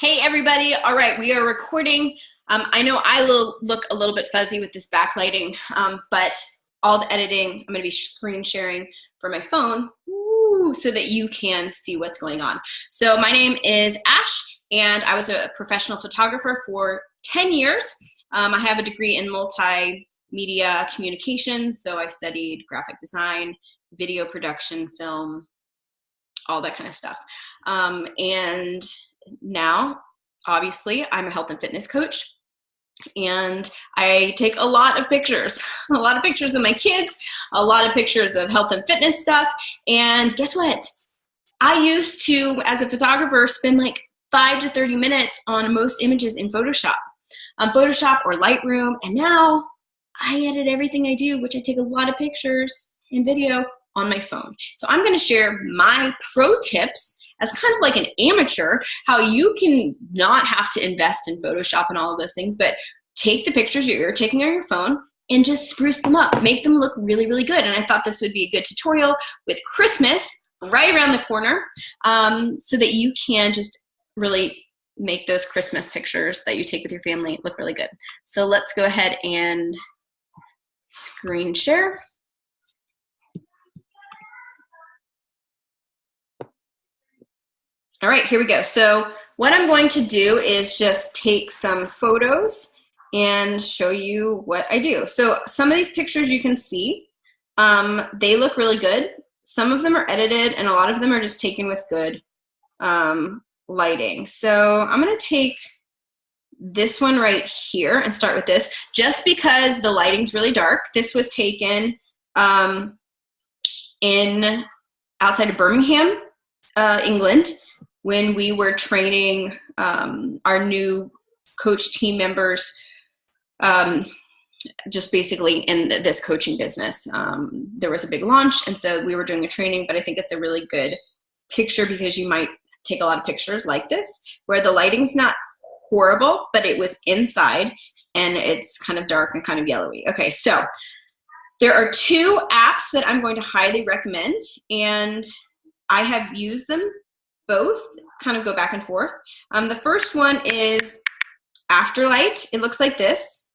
Hey everybody, all right, we are recording. I know I look a little bit fuzzy with this backlighting, but all the editing, I'm gonna be screen sharing for my phone so that you can see what's going on. So my name is Ash, and I was a professional photographer for 10 years. I have a degree in multimedia communications, so I studied graphic design, video production, film, all that kind of stuff. And now, obviously, I'm a health and fitness coach, and I take a lot of pictures, a lot of pictures of my kids, a lot of pictures of health and fitness stuff. And guess what? I used to, as a photographer, spend like 5 to 30 minutes on most images in Photoshop or Lightroom. And now I edit everything I do, which I take a lot of pictures and video on my phone. So I'm going to share my pro tips as kind of like an amateur, how you can not have to invest in Photoshop and all of those things, but take the pictures you're taking on your phone and just spruce them up, make them look really, really good. And I thought this would be a good tutorial with Christmas right around the corner, so that you can just really make those Christmas pictures that you take with your family look really good. So let's go ahead and screen share. All right, here we go. So what I'm going to do is just take some photos and show you what I do. So some of these pictures you can see, they look really good. Some of them are edited and a lot of them are just taken with good lighting. So I'm gonna take this one right here and start with this, just because the lighting's really dark. This was taken in outside of Birmingham, England, when we were training our new coach team members, just basically in this coaching business. There was a big launch, and so we were doing a training, but I think it's a really good picture because you might take a lot of pictures like this, where the lighting's not horrible, but it was inside, and it's kind of dark and kind of yellowy. Okay, so there are two apps that I'm going to highly recommend, and I have used them both, kind of go back and forth. The first one is Afterlight. It looks like this.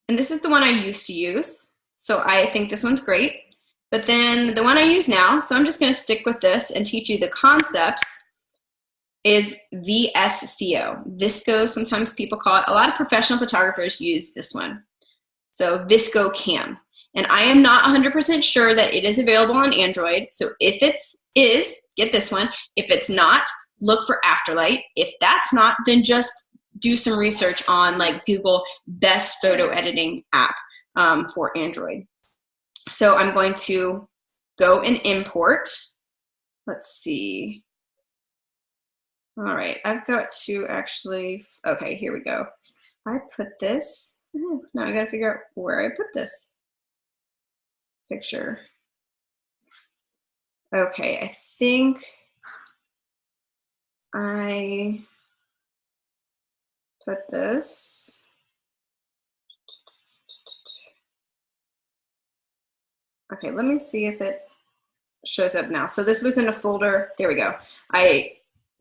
And this is the one I used to use. So I think this one's great. But then the one I use now, so I'm just going to stick with this and teach you the concepts, is VSCO. Vsco, sometimes people call it. A lot of professional photographers use this one. So Vsco Cam. And I am not 100% sure that it is available on Android. So if it is, get this one. If it's not, look for Afterlight. If that's not, then just do some research on like Google best photo editing app for Android. So I'm going to go and import. Let's see. All right, I've got to actually, okay, here we go. I put this, now I gotta figure out where I put this picture. Okay, I think I put this. Okay, let me see if it shows up now. So this was in a folder. There we go.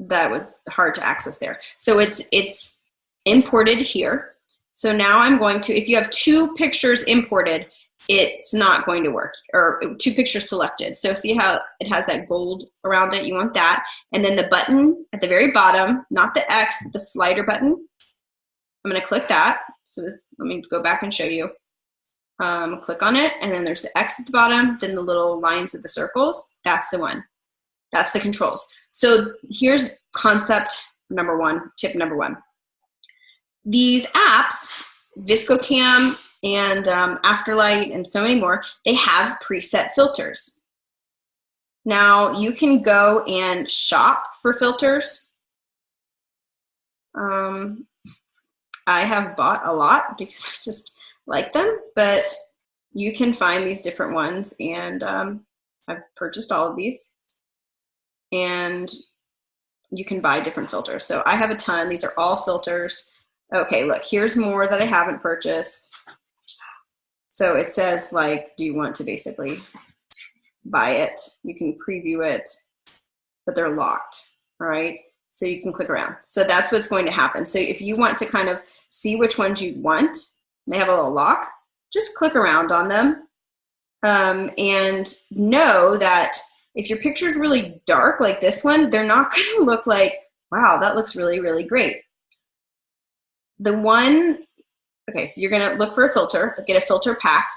That was hard to access there. So it's imported here. So now I'm going to, if you have two pictures imported, it's not going to work, or two pictures selected. So see how it has that gold around it? You want that. And then the button at the very bottom, not the X, but the slider button. I'm going to click that. So let me go back and show you. Click on it, and then there's the X at the bottom, then the little lines with the circles. That's the one. That's the controls. So here's concept number one, tip number one. These apps, Vsco Cam and Afterlight and so many more, they have preset filters. Now you can go and shop for filters. I have bought a lot because I just like them, but you can find these different ones, and I've purchased all of these, and you can buy different filters. So I have a ton. These are all filters. Okay, look, here's more that I haven't purchased. So it says, like, do you want to basically buy it? You can preview it, but they're locked. all right? So you can click around. So that's what's going to happen. So if you want to kind of see which ones you want, they have a little lock, just click around on them. And know that if your picture is really dark like this one, they're not going to look like, wow, that looks really, really great. The one, okay, so you're going to look for a filter, get a filter pack.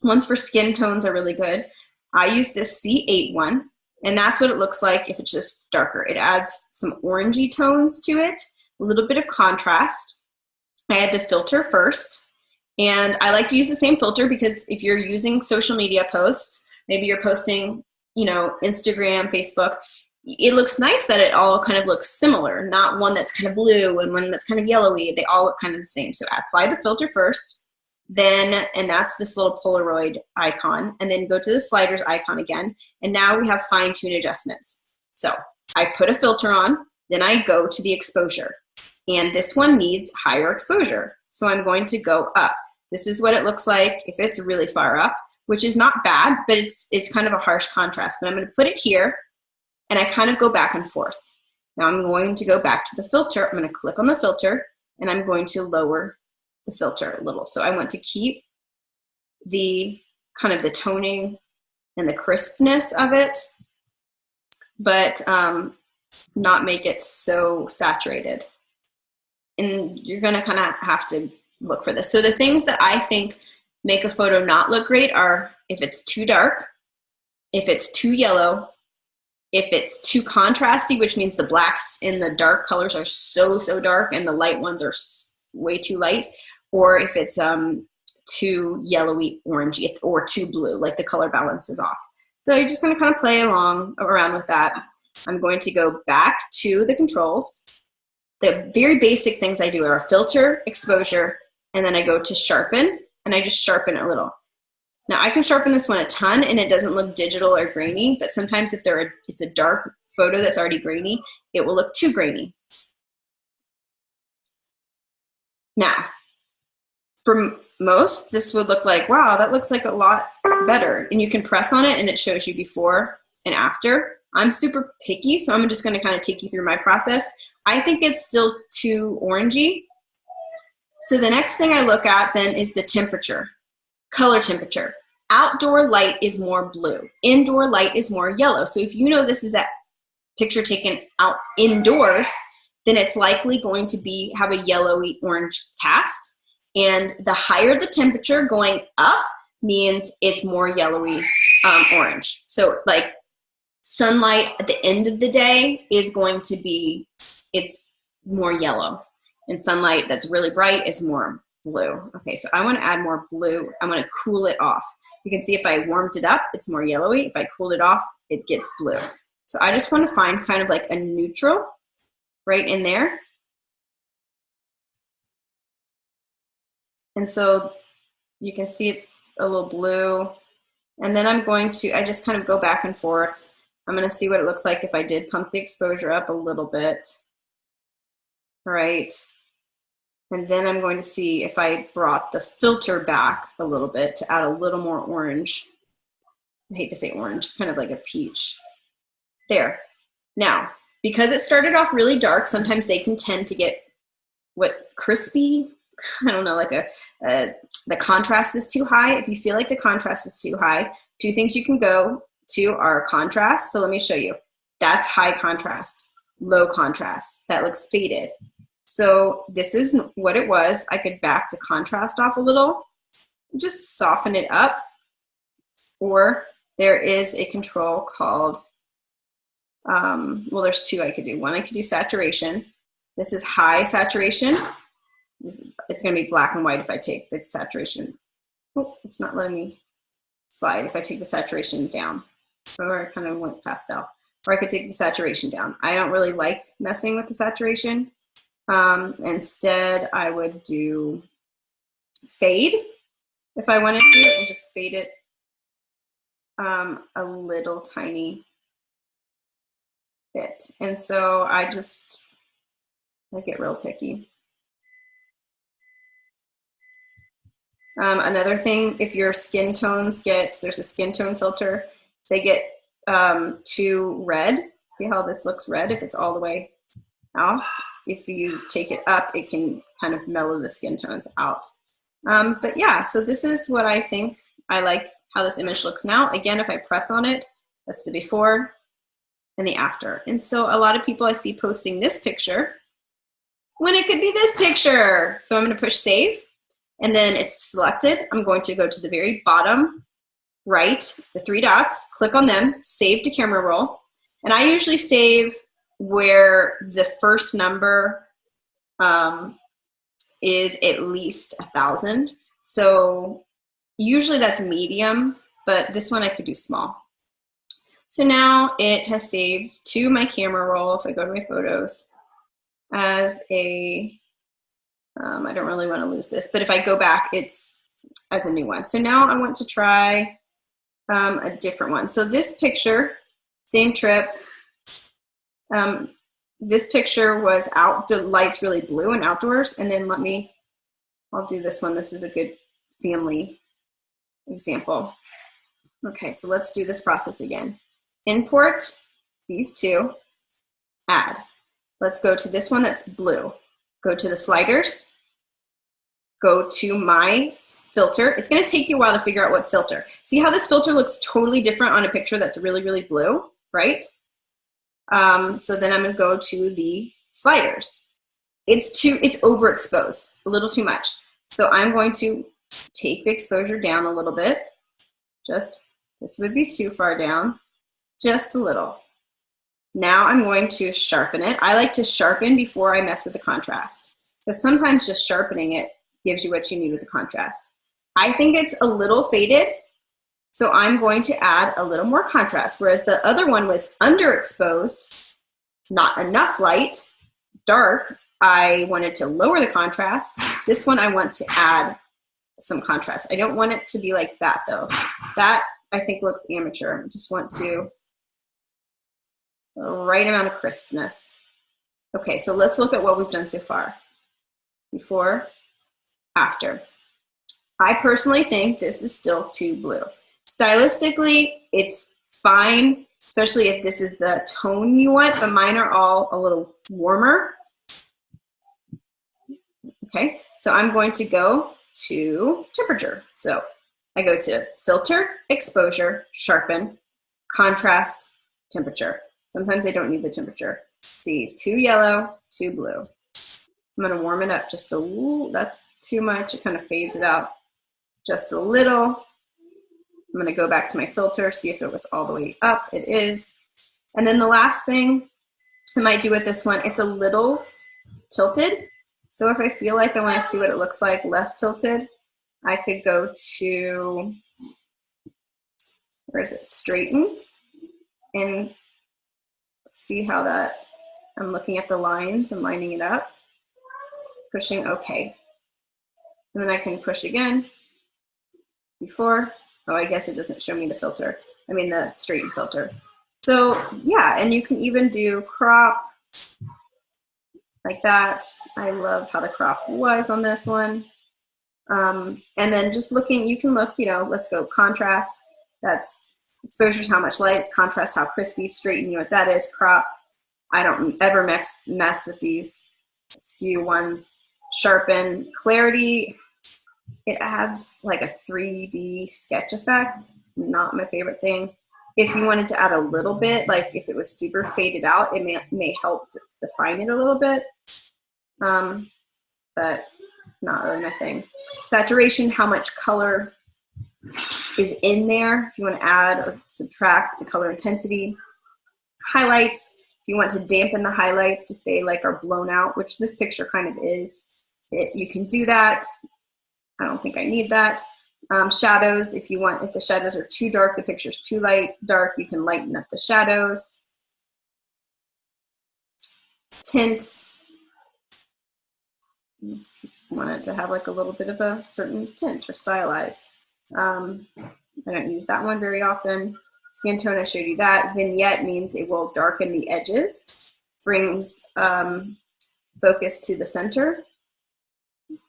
Ones for skin tones are really good. I use this C8 one, and that's what it looks like if it's just darker. It adds some orangey tones to it, a little bit of contrast. I add the filter first. And I like to use the same filter because if you're using social media posts, maybe you're posting, you know, Instagram, Facebook, it looks nice that it all kind of looks similar, not one that's kind of blue and one that's kind of yellowy. They all look kind of the same. So apply the filter first, then, and that's this little Polaroid icon, and then go to the sliders icon again. And now we have fine tune adjustments. So I put a filter on, then I go to the exposure. And this one needs higher exposure. So I'm going to go up. This is what it looks like if it's really far up, which is not bad, but it's kind of a harsh contrast. But I'm going to put it here, and I kind of go back and forth. Now I'm going to go back to the filter. I'm going to click on the filter, and I'm going to lower the filter a little. So I want to keep the kind of the toning and the crispness of it, but not make it so saturated. And you're going to kind of have to look for this. So the things that I think make a photo not look great are if it's too dark, if it's too yellow, if it's too contrasty, which means the blacks and the dark colors are so dark and the light ones are way too light, or if it's too yellowy, orangey, or too blue, like the color balance is off. So you're just going to kind of play around with that. I'm going to go back to the controls. The very basic things I do are filter, exposure, and then I go to sharpen, and I just sharpen a little. Now I can sharpen this one a ton and it doesn't look digital or grainy, but sometimes if it's a dark photo that's already grainy, it will look too grainy. Now, for most, this would look like, wow, that looks like a lot better. And you can press on it and it shows you before and after. I'm super picky, so I'm just gonna kind of take you through my process. I think it's still too orangey. So the next thing I look at then is the temperature, color temperature. Outdoor light is more blue. Indoor light is more yellow. So if you know this is a picture taken out indoors, then it's likely going to have a yellowy orange cast. And the higher the temperature going up means it's more yellowy orange. So like sunlight at the end of the day is going to be, it's more yellow. And sunlight that's really bright is more blue. Okay, so I want to add more blue. I want to cool it off. You can see if I warmed it up, it's more yellowy. If I cooled it off, it gets blue. So I just want to find kind of like a neutral right in there. And so you can see it's a little blue. And then I just kind of go back and forth. I'm going to see what it looks like if I did pump the exposure up a little bit. All right. And then I'm going to see if I brought the filter back a little bit to add a little more orange. I hate to say orange, it's kind of like a peach. There. Now, because it started off really dark, sometimes they can tend to get crispy. I don't know, like the contrast is too high. If you feel like the contrast is too high, two things you can go to are contrast. So let me show you. That's high contrast, low contrast. That looks faded. So this is what it was. I could back the contrast off a little, just soften it up. Or there is a control called, well, there's two I could do. One, I could do saturation. This is high saturation. It's going to be black and white if I take the saturation. Oh, it's not letting me slide. If I take the saturation down, or I kind of went pastel, or I could take the saturation down. I don't really like messing with the saturation. Instead, I would do fade if I wanted to, and just fade it a little tiny bit. And so I get real picky. Another thing, if your skin tones there's a skin tone filter, they get too red, See how this looks red if it's all the way off? If you take it up, it can kind of mellow the skin tones out. But yeah, so this is what I think. I like how this image looks now. Again, if I press on it, that's the before and the after. And so a lot of people I see posting this picture when it could be this picture. So I'm going to push save, and then it's selected. I'm going to go to the very bottom right, the three dots, click on them, save to camera roll. And I usually save where the first number is at least 1,000. So usually that's medium, but this one I could do small. So now it has saved to my camera roll, if I go to my photos, as a, I don't really want to lose this, but if I go back, it's as a new one. So now I want to try a different one. So this picture, same trip, this picture was out, the light's really blue and outdoors, and then I'll do this one. This is a good family example. Okay, so let's do this process again. Import these two, add. Let's go to this one that's blue. Go to the sliders, go to my filter. It's gonna take you a while to figure out what filter. See how this filter looks totally different on a picture that's really, really blue, right? So then I'm gonna go to the sliders. It's overexposed, a little too much. So I'm going to take the exposure down a little bit. This would be too far down, just a little. Now I'm going to sharpen it. I like to sharpen before I mess with the contrast, because sometimes just sharpening it gives you what you need with the contrast. I think it's a little faded, so I'm going to add a little more contrast, whereas the other one was underexposed, not enough light, dark. I wanted to lower the contrast. This one I want to add some contrast. I don't want it to be like that though. That I think looks amateur. I just want to the right amount of crispness. Okay, so let's look at what we've done so far. Before, after. I personally think this is still too blue. Stylistically, it's fine, especially if this is the tone you want, but mine are all a little warmer. Okay, so I'm going to go to temperature. So I go to filter, exposure, sharpen, contrast, temperature. Sometimes I don't need the temperature. See, too yellow, too blue. I'm gonna warm it up just a little. That's too much, it kind of fades it out just a little. I'm gonna go back to my filter, see if it was all the way up. It is. And then the last thing I might do with this one, it's a little tilted. So if I feel like I wanna see what it looks like less tilted, I could go to, where is it, straighten, and see how that, I'm looking at the lines and lining it up, pushing OK. And then I can push again, before, oh, I guess it doesn't show me the filter, I mean the straighten filter. So yeah, and you can even do crop like that. I love how the crop was on this one. And then just looking, you can look, you know, let's go contrast, that's exposure to how much light, contrast how crispy, straighten, you know what that is, crop. I don't ever mess with these skew ones. Sharpen, clarity, it adds like a 3D sketch effect, not my favorite thing. If you wanted to add a little bit, like if it was super faded out, it may help to define it a little bit, but not really my thing. Saturation, how much color is in there, if you want to add or subtract the color intensity. Highlights, if you want to dampen the highlights, if they like are blown out, which this picture kind of is, you can do that. I don't think I need that. Shadows, if the shadows are too dark, the picture's too dark, you can lighten up the shadows. Tint, you want it to have like a little bit of a certain tint or stylized. I don't use that one very often. Skin tone, I showed you that. Vignette means it will darken the edges, brings focus to the center.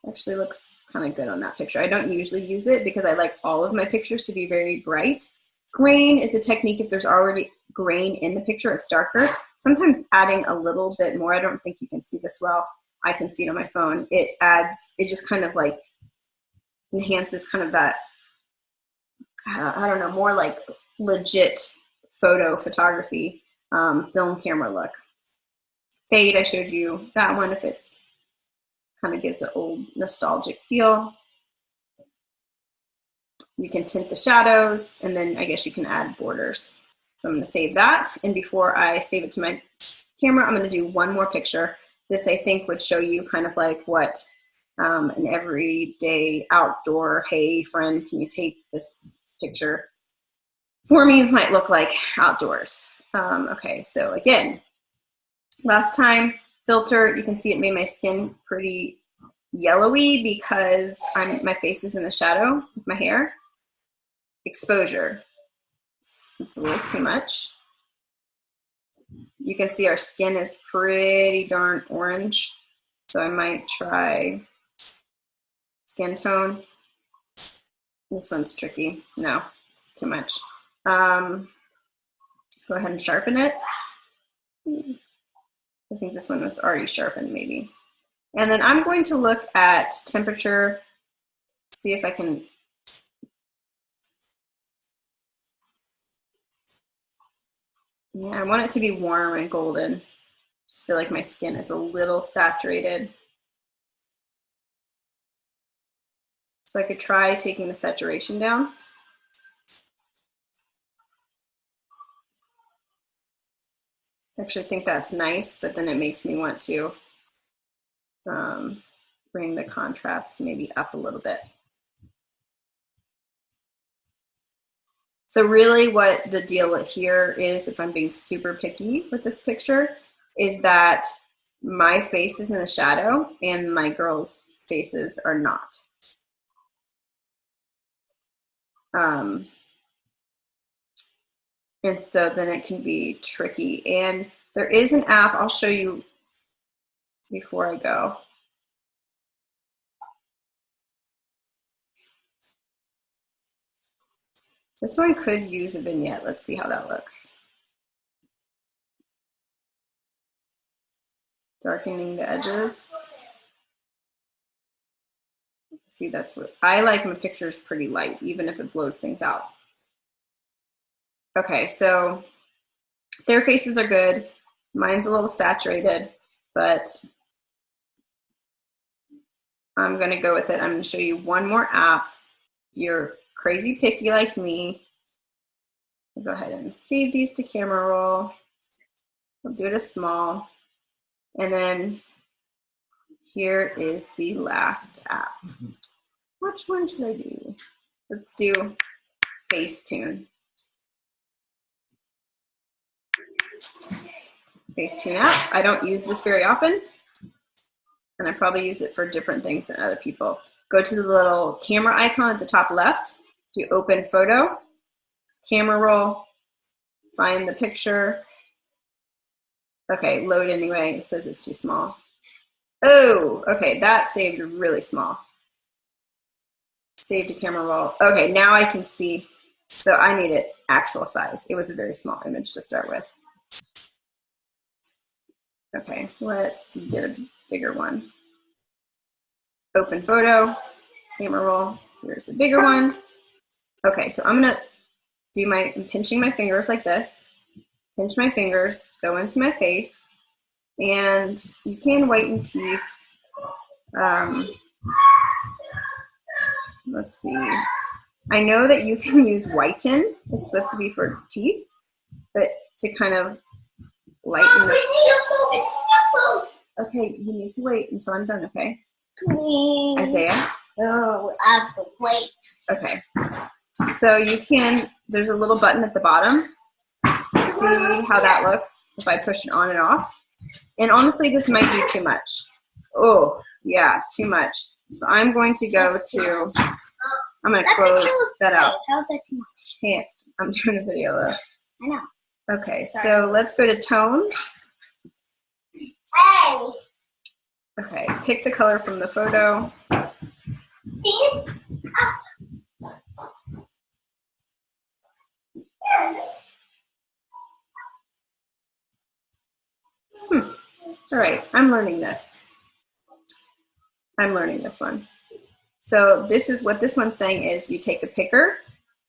Actually looks kind of good on that picture. I don't usually use it because I like all of my pictures to be very bright. Grain is a technique if there's already grain in the picture, it's darker. Sometimes adding a little bit more, I don't think you can see this well. I can see it on my phone. It just kind of like enhances kind of that, I don't know, more like legit photography, film camera look. Fade, I showed you that one, if it's kind of gives an old nostalgic feel. You can tint the shadows, and then I guess you can add borders. So I'm going to save that, and before I save it to my camera, I'm going to do one more picture. This, I think, would show you kind of like what an everyday outdoor, hey friend, can you take this picture for me, might look like outdoors. Okay, so again, last time, filter, you can see it made my skin pretty yellowy because my face is in the shadow with my hair. Exposure, it's a little too much. You can see our skin is pretty darn orange, so I might try skin tone. This one's tricky. No, it's too much. Go ahead and sharpen it. I think this one was already sharpened maybe. And then I'm going to look at temperature, see if I can. Yeah, I want it to be warm and golden. Just feel like my skin is a little saturated. So I could try taking the saturation down. I actually think that's nice, but then it makes me want to bring the contrast maybe up a little bit. So really what the deal here is, if I'm being super picky with this picture, is that my face is in the shadow and my girls' faces are not. And so then it can be tricky. And there is an app I'll show you before I go. This one could use a vignette. Let's see how that looks. Darkening the edges. See, that's what I like. My pictures pretty light, even if it blows things out. Okay, so their faces are good. Mine's a little saturated, but I'm gonna go with it. I'm gonna show you one more app. You're crazy picky like me. I'll go ahead and save these to camera roll. I'll do it as small. And then here is the last app. Which one should I do? Let's do Facetune. Facetune app. I don't use this very often, and I probably use it for different things than other people. Go to the little camera icon at the top left, do open photo, camera roll, find the picture. Okay, load anyway. It says it's too small. Oh, okay, that saved really small. Save to camera roll. Okay, now I can see. So I need it actual size. It was a very small image to start with. Okay, let's get a bigger one. Open photo, camera roll. Here's the bigger one. Okay, so I'm gonna do I'm pinching my fingers like this. Pinch my fingers, go into my face, and you can whiten teeth. Let's see. I know that you can use whiten. It's supposed to be for teeth, but to kind of lighten the. Okay, you need to wait until I'm done, okay? Please. Isaiah? Oh, I have to wait. Okay. So you can, there's a little button at the bottom. See how that looks if I push it on and off. And honestly, this might be too much. Oh, yeah, too much. So I'm going to go to, I'm going to close that out. How's that too much? Hey, I'm doing a video though. I know. Okay, so let's go to tone. Hey. Okay, pick the color from the photo. All right, I'm learning this. I'm learning this one. So this is what this one's saying is you take the picker,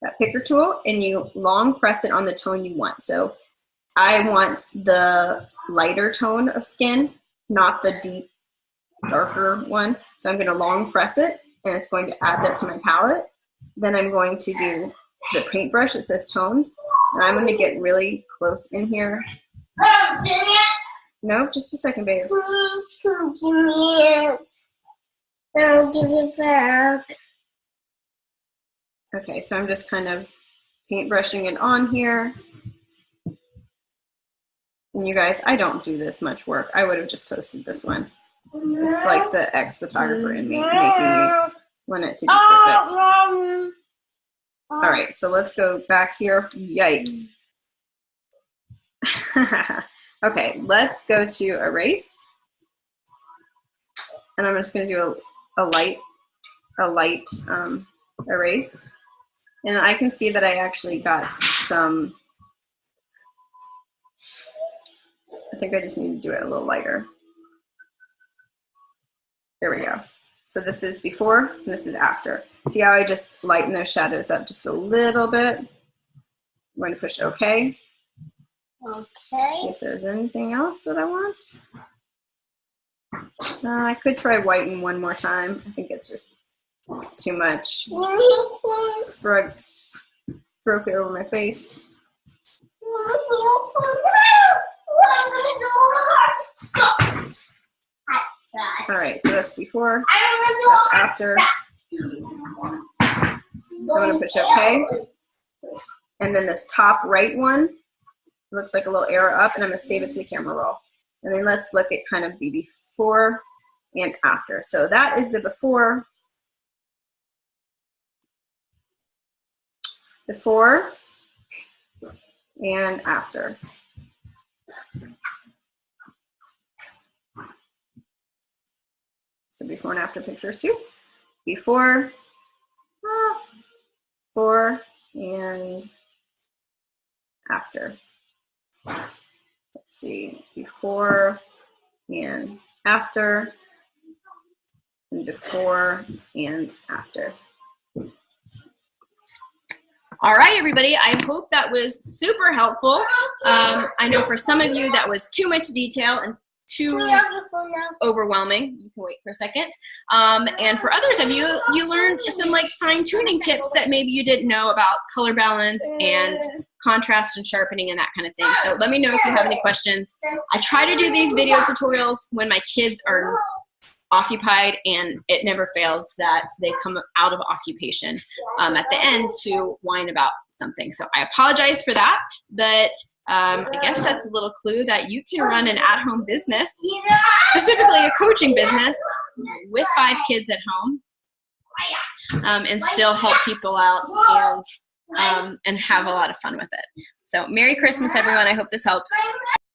that picker tool, and you long press it on the tone you want. So I want the lighter tone of skin, not the deep, darker one. So I'm gonna long press it, and it's going to add that to my palette. Then I'm going to do the paintbrush that says tones, and I'm gonna get really close in here. No, just a second, babes. Please come give me it. I'll give it back. Okay, so I'm just kind of paintbrushing it on here. And you guys, I don't do this much work. I would have just posted this one. It's like the ex-photographer in me making me want it to be perfect. All right, so let's go back here. Yikes. Okay, let's go to erase. And I'm just gonna do a light erase. And I can see that I actually got some, I think I just need to do it a little lighter. There we go. So this is before and this is after. See how I just lighten those shadows up just a little bit? I'm going to push OK. Okay. See if there's anything else that I want. I could try whiten one more time. I think it's just too much. Broke it over my face. All right, so that's before. That's after. I'm going to push OK. And then this top right one looks like a little arrow up, and I'm going to save it to the camera roll. And then let's look at kind of the before and after. So that is the before. Before and after. So before and after pictures too. Before, before and after. Let's see, before and after, and before and after. All right, everybody, I hope that was super helpful. I know for some of you that was too much detail and too overwhelming. You can wait for a second. And for others of you, you learned some like fine-tuning tips that maybe you didn't know about color balance and contrast and sharpening and that kind of thing. So let me know if you have any questions. I try to do these video tutorials when my kids are occupied, and it never fails that they come out of occupation at the end to whine about something. So I apologize for that, but I guess that's a little clue that you can run an at-home business, specifically a coaching business with 5 kids at home, and still help people out and have a lot of fun with it. So Merry Christmas, everyone. I hope this helps.